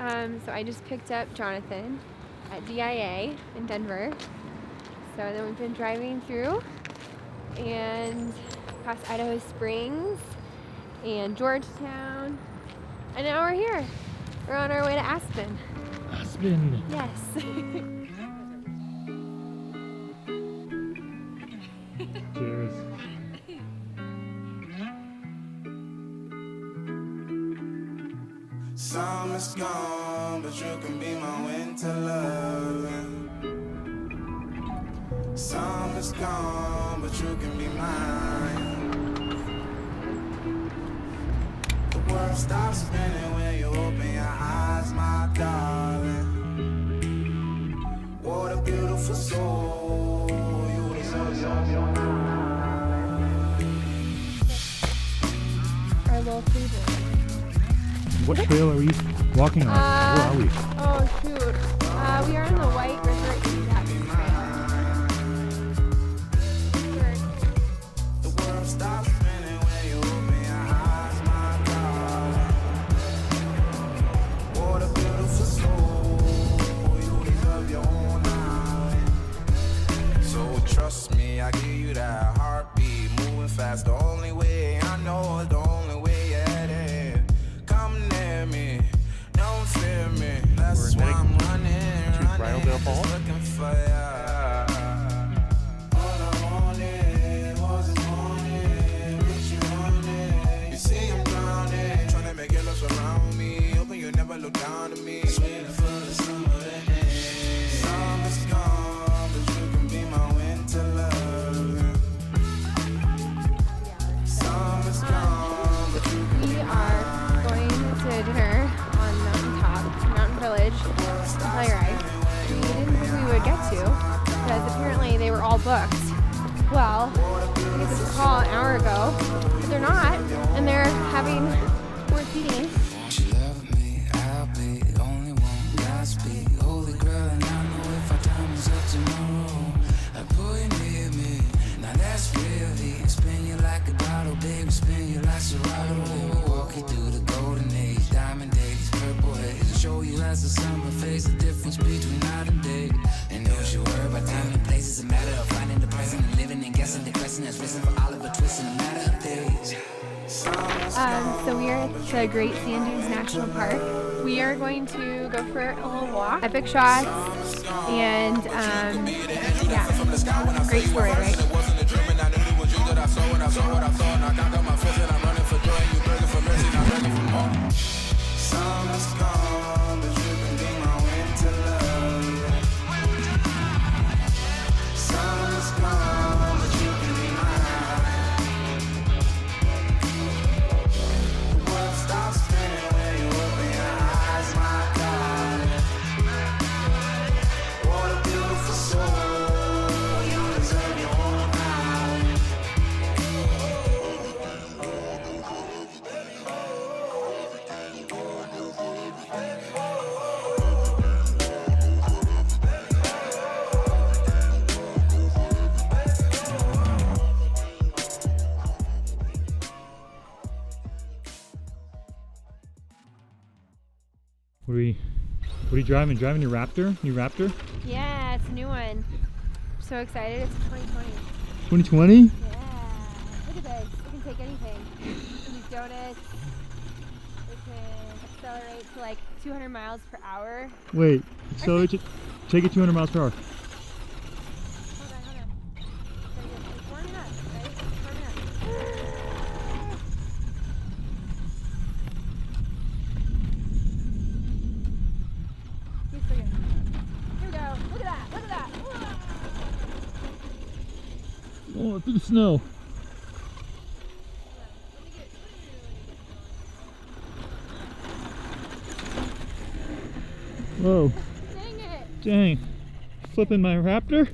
So I just picked up Jonathan at DIA in Denver. So then we've been driving through and past Idaho Springs and Georgetown. And now we're here. We're on our way to Aspen. Aspen. Yes. Cheers. Summer's gone, but you can be my winter love. Summer's gone, but you can be mine. The world stops spinning when you open your eyes, my darling. What a beautiful soul you deserve. Our little favorite. What trail are we walking on? Where are we? Oh shoot. We are on the White River East Aspen Trail. The world stops spinning when you open your eyes, my darling. What a beautiful soul, you deserve your own island. So trust me, I give you that heartbeat, moving fast. The only way I know is the only way you're headed. Come near me, don't fear me. That's why I'm running, just looking for ya. All I wanted was a morning, what you wanted. You see I'm drowning, trying to make your love surround me. Hoping you never look down to me. Waiting for the summer to end. Summer's gone, but you can be my winter love. Summer's gone, but you can We be are going to dinner on Mountain Village, Telluride. We didn't think we would get to because apparently they were all booked. Well, I guess it's a call an hour ago, but they're not, and they're having more seating. Won't you love me? I'll be the only one. Godspeed, holy grail, and I know if our time is up tomorrow, I pull you near me. Now that's really spin you like a bottle, baby, spin you like Serato. Let me walk you through the golden age, diamond days, purple haze, show you as the summer fades the difference between night and day. And don't you worry about time and place, it's a matter of finding the present and living and guessing the crescent has risen for Oliver Twist in a matter of days. So we are at the Great Sand Dunes National Park. We are going to go for a little walk, epic shots, and yeah, great story, right? Summer's gone, but you can be my winter love. Summer's gone, but you can be mine. The world stops spinning when you open your eyes, my darling. What a beautiful soul, you deserve your own island. What are you driving? Driving your Raptor? New Raptor? Yeah, it's a new one. I'm so excited. It's 2020. 2020? Yeah. Look at this. It can take anything. These donuts. It can accelerate to like 200 miles per hour. Wait, so take it 200 miles per hour. Hold on. It's warming up, right? It's warming up. Keep swinging. Here we go. Look at that. Look at that. Oh, through the snow. Whoa. Dang it. Dang. Flipping my Raptor?